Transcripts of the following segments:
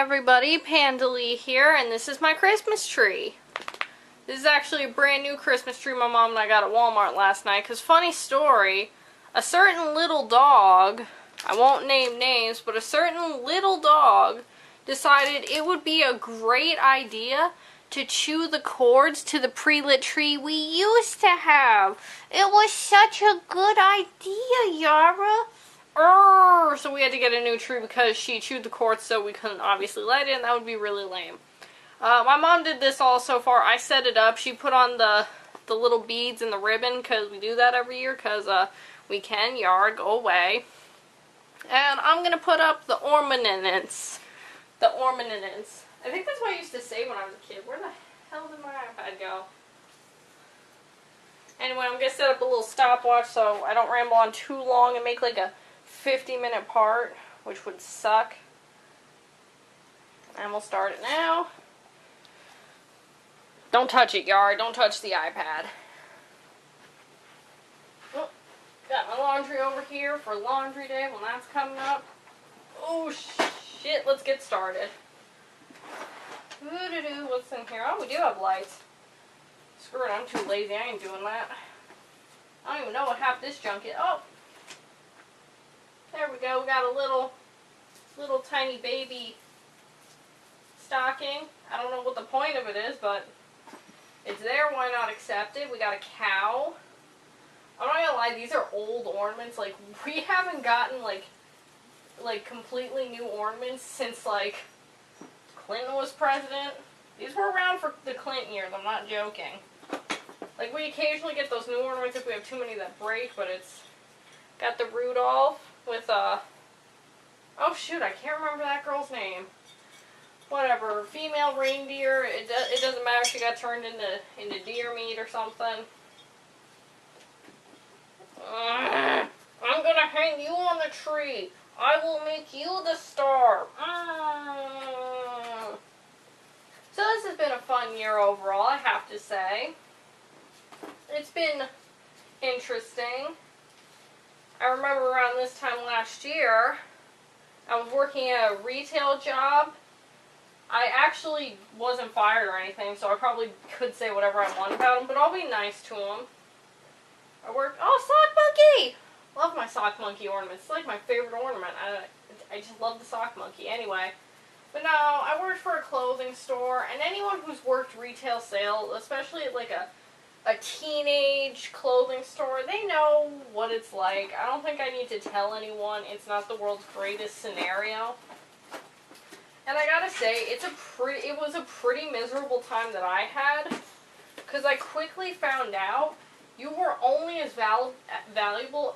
everybody, Pandalee here, and this is my Christmas tree. This is actually a brand new Christmas tree my mom and I got at Walmart last night, because funny story, a certain little dog, I won't name names, but a certain little dog decided it would be a great idea to chew the cords to the pre-lit tree we used to have. It was such a good idea, Yara. So we had to get a new tree because she chewed the cords, so we couldn't obviously light it, and that would be really lame. My mom did this all so far. I set it up. She put on the little beads and the ribbon, because we do that every year, because we can. Yara, go away. And I'm going to put up the ornaments. The ornaments. I think that's what I used to say when I was a kid. Where the hell did my iPad go? Anyway, I'm going to set up a little stopwatch so I don't ramble on too long and make like a 50-minute part, which would suck. And we'll start it now. Don't touch it, Yara. Don't touch the iPad. Oh, got my laundry over here for laundry day when that's coming up. Oh, shit. Let's get started. What's in here? Oh, we do have lights. Screw it. I'm too lazy. I ain't doing that. I don't even know what half this junk is. Oh! There we go. We got a little tiny baby stocking. I don't know what the point of it is, but it's there. Why not accept it? We got a cow. I'm not gonna lie, these are old ornaments. Like, we haven't gotten like completely new ornaments since like Clinton was president. These were around for the Clinton years. I'm not joking. Like, we occasionally get those new ornaments if we have too many that break, but it's got the Rudolph with oh shoot, I can't remember that girl's name. Whatever, female reindeer. It doesn't matter if she got turned into deer meat or something. I'm gonna hang you on the tree. I will make you the star. So this has been a fun year overall, I have to say. It's been interesting. I remember around this time last year, I was working at a retail job. I actually wasn't fired or anything, so I probably could say whatever I want about them, but I'll be nice to them. I worked, sock monkey! Love my sock monkey ornaments. It's like my favorite ornament. I just love the sock monkey. Anyway, but no, I worked for a clothing store, and anyone who's worked retail sales, especially at like a teenage clothing store, they know what it's like. I don't think I need to tell anyone. It's not the world's greatest scenario. And I gotta say, it was a pretty miserable time that I had, because I quickly found out you were only as valuable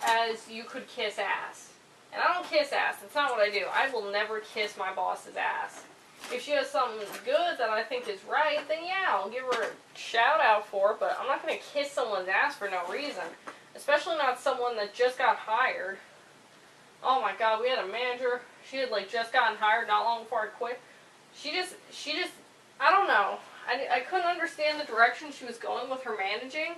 as you could kiss ass. And I don't kiss ass. That's not what I do. I will never kiss my boss's ass. If she has something good that I think is right, then yeah, I'll give her a shout out for it, but I'm not going to kiss someone's ass for no reason. Especially not someone that just got hired. Oh my god, we had a manager. She had like just gotten hired not long before I quit. She just, I don't know. I couldn't understand the direction she was going with her managing.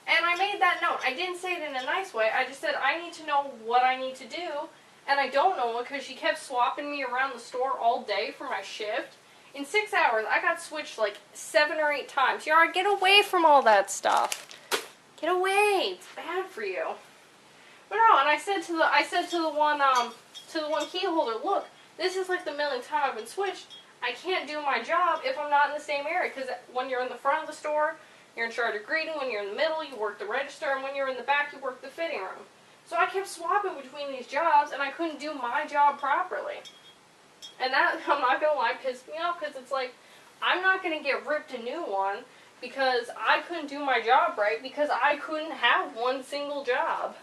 And I made that note. I didn't say it in a nice way. I just said, I need to know what I need to do. And I don't know, because she kept swapping me around the store all day for my shift. In 6 hours, I got switched like 7 or 8 times. Yara, get away from all that stuff. Get away. It's bad for you. But no, and I said to the one key holder, look, this is like the millionth time I've been switched. I can't do my job if I'm not in the same area, because when you're in the front of the store, you're in charge of greeting. When you're in the middle, you work the register, and when you're in the back, you work the fitting room. So I kept swapping between these jobs, and I couldn't do my job properly. And that, I'm not going to lie, pissed me off, because it's like, I'm not going to get ripped a new one because I couldn't do my job right, because I couldn't have one single job.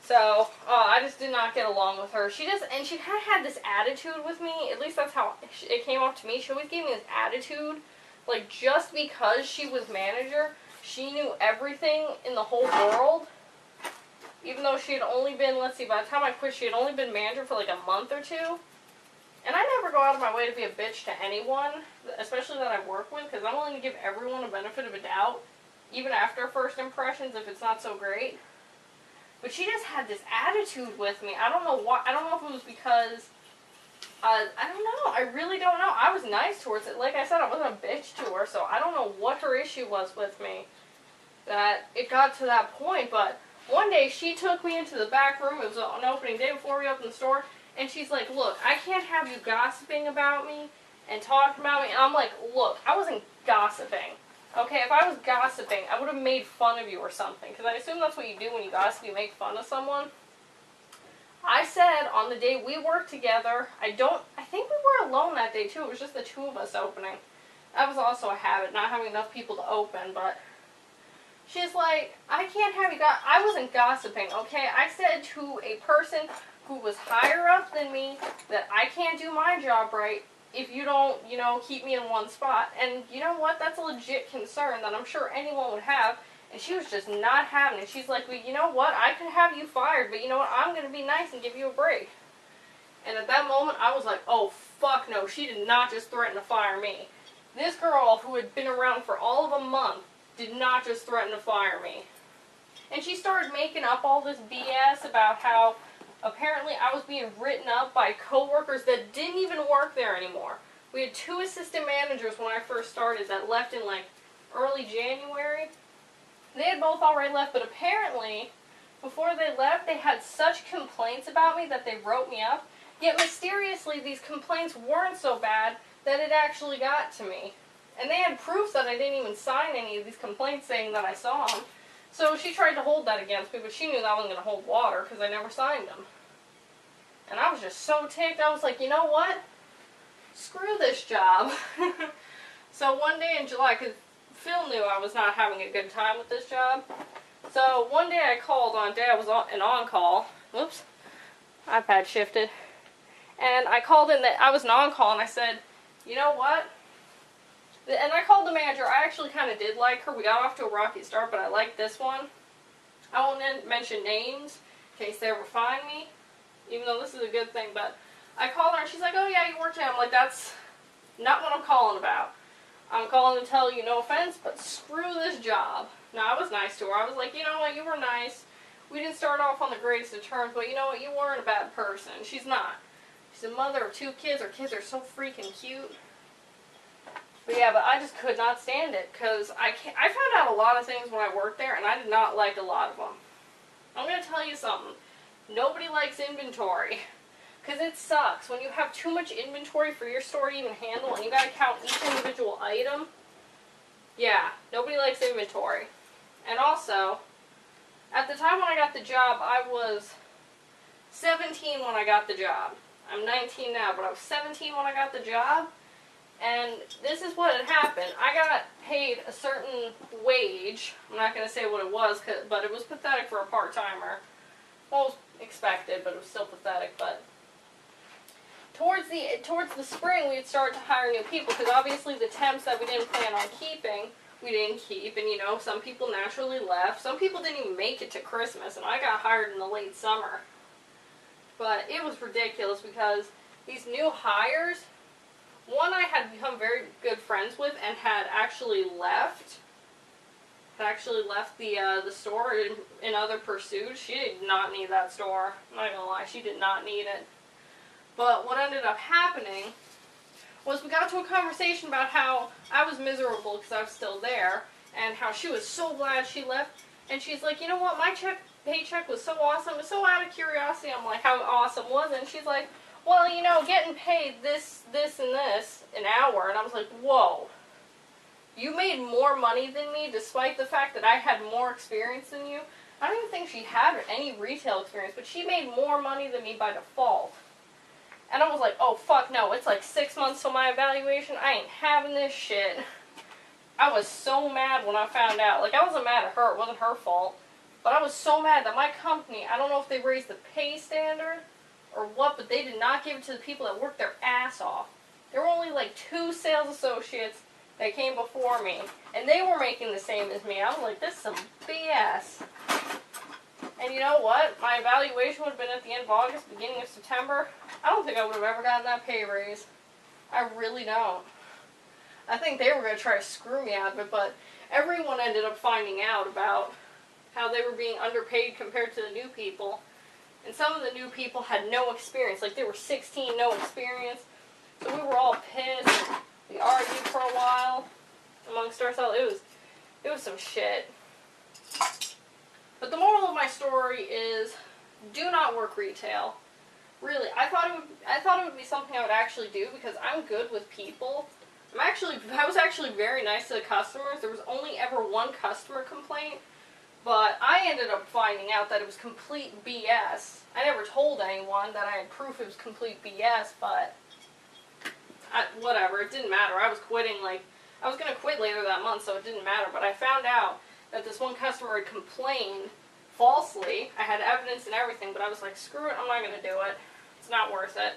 So, I just did not get along with her. She kind of had this attitude with me, at least that's how it came off to me. She always gave me this attitude, like, just because she was manager, she knew everything in the whole world. Even though she had only been, let's see, by the time I quit, she had only been manager for like a month or two. And I never go out of my way to be a bitch to anyone, especially that I work with, because I'm willing to give everyone a benefit of a doubt, even after first impressions, if it's not so great. But she just had this attitude with me. I don't know why. I don't know if it was because I don't know. I really don't know. I was nice towards it. Like I said, I wasn't a bitch to her, so I don't know what her issue was with me that it got to that point. But one day she took me into the back room. It was an opening day before we opened the store, and she's like, "Look, I can't have you gossiping about me and talking about me." And I'm like, "Look, I wasn't gossiping. Okay, if I was gossiping, I would have made fun of you or something, because I assume that's what you do when you gossip. You make fun of someone." I said on the day we worked together, I think we were alone that day too. It was just the two of us opening. That was also a habit, not having enough people to open, but she's like, "I can't have you I wasn't gossiping, okay? I said to a person who was higher up than me that I can't do my job right if you don't, keep me in one spot." And you know what? That's a legit concern that I'm sure anyone would have. And she was just not having it. She's like, "Well, you know what? I could have you fired, but you know what? I'm going to be nice and give you a break." And at that moment, I was like, "Oh, fuck no. She did not just threaten to fire me. This girl, who had been around for all of a month, did not just threaten to fire me." And she started making up all this BS about how apparently I was being written up by coworkers that didn't even work there anymore. We had 2 assistant managers when I first started that left in like early January. They had both already left, but apparently, before they left, they had such complaints about me that they wrote me up. Yet mysteriously, these complaints weren't so bad that it actually got to me. And they had proof that I didn't even sign any of these complaints saying that I saw them. So she tried to hold that against me, but she knew that wasn't going to hold water because I never signed them. And I was just so ticked. I was like, "You know what? Screw this job." So one day in July, because Phil knew I was not having a good time with this job. So one day I called on day I was an on-call. Whoops. iPad shifted. And I called in that I was an on-call, and I said, "You know what?" And I called the manager. I actually kind of did like her. We got off to a rocky start, but I liked this one. I won't mention names in case they ever find me, even though this is a good thing. But I called her, and she's like, "Oh yeah, you worked here." I'm like, "That's not what I'm calling about. I'm calling to tell you, no offense, but screw this job." Now, I was nice to her. I was like, "You know what, you were nice. We didn't start off on the greatest of terms, but you know what, you weren't a bad person." She's not. She's a mother of 2 kids. Her kids are so freaking cute. But yeah, but I just could not stand it, because I found out a lot of things when I worked there, and I did not like a lot of them. I'm going to tell you something. Nobody likes inventory. Because it sucks. When you have too much inventory for your store to even handle, and you gotta count each individual item, yeah, nobody likes inventory. And also, at the time when I got the job, I was 17 when I got the job. I'm 19 now, but I was 17 when I got the job. And this is what had happened. I got paid a certain wage. I'm not going to say what it was, but it was pathetic for a part-timer. Well, it was expected, but it was still pathetic. But towards the spring, we'd start to hire new people, because obviously the temps that we didn't plan on keeping, we didn't keep. And, some people naturally left. Some people didn't even make it to Christmas, and I got hired in the late summer. But it was ridiculous, because these new hires, one I had become very good friends with and had actually left. The store in other pursuits. She did not need that store. I'm not gonna lie, she did not need it. But what ended up happening was we got to a conversation about how I was miserable because I was still there, and how she was so glad she left. And she's like, "You know what, my paycheck was so awesome." So out of curiosity, I'm like, "How awesome was it?" And she's like, "Well, getting paid this, and this an hour." And I was like, "Whoa. You made more money than me despite the fact that I had more experience than you?" I don't even think she had any retail experience, but she made more money than me by default. And I was like, "Oh, fuck no. It's like 6 months till my evaluation. I ain't having this shit." I was so mad when I found out. Like, I wasn't mad at her. It wasn't her fault. But I was so mad that my company, I don't know if they raised the pay standard or what, but they did not give it to the people that worked their ass off. There were only like 2 sales associates that came before me, and they were making the same as me. I was like, this is some BS. And you know what? My evaluation would have been at the end of August, beginning of September. I don't think I would have ever gotten that pay raise. I really don't. I think they were going to try to screw me out of it, but everyone ended up finding out about how they were being underpaid compared to the new people. And some of the new people had no experience. Like, they were 16, no experience. So we were all pissed. We argued for a while amongst ourselves. It was some shit. But the moral of my story is, do not work retail. Really, I thought it would be something I would actually do because I'm good with people. I was actually very nice to the customers. There was only ever one customer complaint, but I ended up finding out that it was complete BS. I never told anyone that I had proof it was complete BS, but whatever, it didn't matter. I was quitting, I was going to quit later that month, so it didn't matter, but I found out that this one customer had complained falsely. I had evidence and everything, but I was like, screw it, I'm not going to do it. It's not worth it.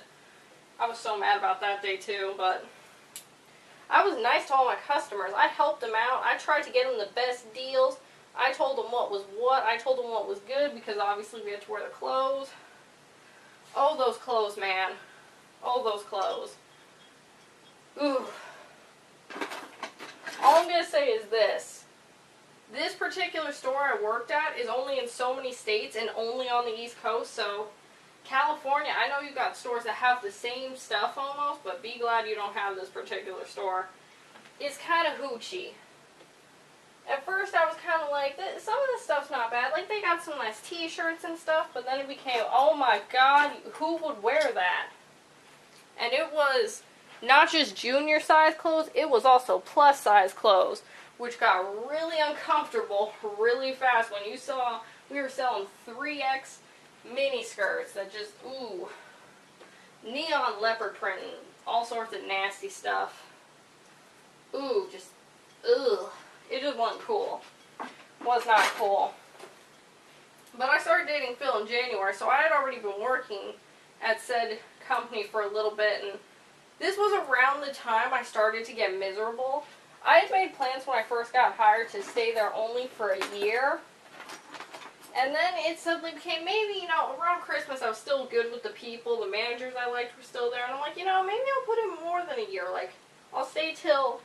I was so mad about that day too, but I was nice to all my customers. I helped them out. I tried to get them the best deals. I told them what was what. I told them what was good because obviously we had to wear the clothes. Oh, those clothes, man. Oh, those clothes. Ooh. All I'm going to say is this. This particular store I worked at is only in so many states and only on the East Coast, so California, I know you got stores that have the same stuff almost, but be glad you don't have this particular store. It's kind of hoochie. At first I was kind of like, some of this stuff's not bad. Like, they got some nice t-shirts and stuff, but then it became, oh my god, who would wear that? And it was not just junior size clothes, it was also plus size clothes, which got really uncomfortable really fast when you saw, we were selling 3X mini skirts that just, ooh, neon leopard print and all sorts of nasty stuff. Ooh, just, ugh. It just wasn't cool. Was not cool. But I started dating Phil in January, so I had already been working at said company for a little bit, and this was around the time I started to get miserable. I had made plans when I first got hired to stay there only for a year. And then it suddenly became, maybe, around Christmas I was still good with the people. The managers I liked were still there. And I'm like, maybe I'll put in more than a year. Like, I'll stay till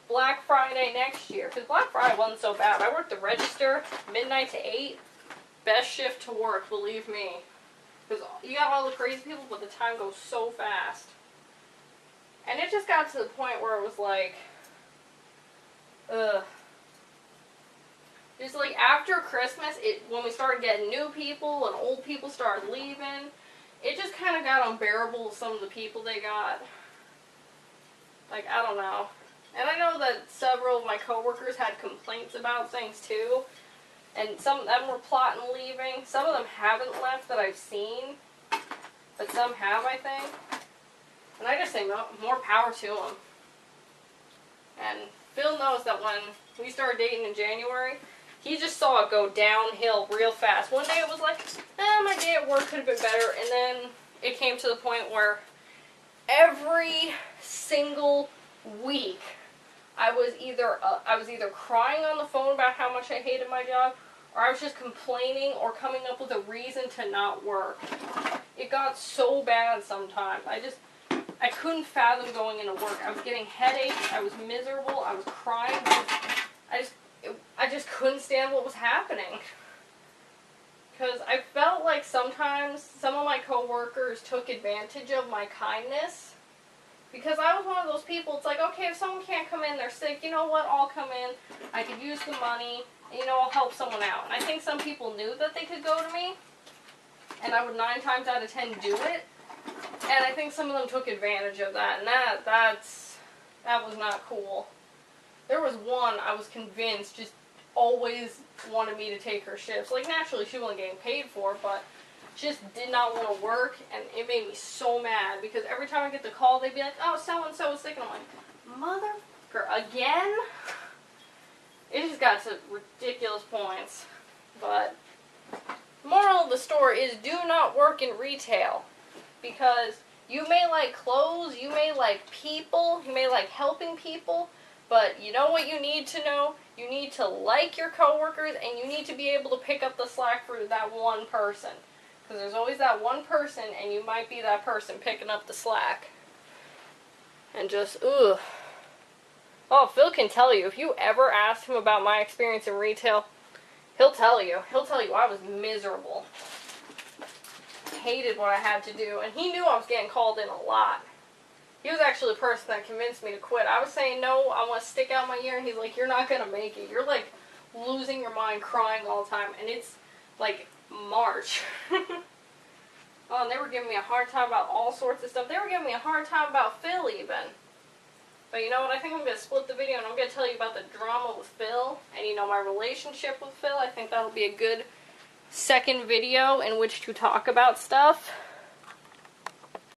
Black Friday next year. Because Black Friday wasn't so bad. I worked the register, midnight to 8. Best shift to work, believe me. Because you got all the crazy people, but the time goes so fast. And it just got to the point where it was like, ugh. Just like after Christmas, when we started getting new people and old people started leaving, it just kind of got unbearable with some of the people they got. Like, I don't know. And I know that several of my coworkers had complaints about things too. And some of them were plotting leaving. Some of them haven't left that I've seen. But some have, I think. And I just say more power to them. And Phil knows that when we started dating in January, he just saw it go downhill real fast. One day it was like, my day at work could have been better. And then it came to the point where every single week I was either crying on the phone about how much I hated my job, or I was just complaining or coming up with a reason to not work. It got so bad sometimes. I couldn't fathom going into work. I was getting headaches. I was miserable. I was crying. I just couldn't stand what was happening. Because I felt like sometimes some of my coworkers took advantage of my kindness. Because I was one of those people, it's like, okay, if someone can't come in, they're sick, you know what, I'll come in, I could use the money, and, I'll help someone out. And I think some people knew that they could go to me, and I would 9 times out of 10 do it. And I think some of them took advantage of that, and that was not cool. There was one I was convinced just always wanted me to take her shifts. Like, naturally, she wasn't getting paid for it, but just did not want to work, and it made me so mad, because every time I get the call, they'd be like, oh, so-and-so is sick, and I'm like, motherfucker, again? It just got to ridiculous points. But moral of the story is, do not work in retail, because you may like clothes, you may like people, you may like helping people, but you know what you need to know? You need to like your coworkers, and you need to be able to pick up the slack for that one person. Because there's always that one person, and you might be that person picking up the slack. And just, ugh. Oh, Phil can tell you. If you ever ask him about my experience in retail, he'll tell you. He'll tell you I was miserable. hated what I had to do, and he knew I was getting called in a lot. He was actually the person that convinced me to quit. I was saying, no, I want to stick out my ear, and he's like, you're not going to make it. You're, like, losing your mind, crying all the time, and it's, like, March. Oh, and they were giving me a hard time about all sorts of stuff. They were giving me a hard time about Phil, even. But you know what? I think I'm going to split the video, and I'm going to tell you about the drama with Phil, and, you know, my relationship with Phil. I think that'll be a good second video in which to talk about stuff.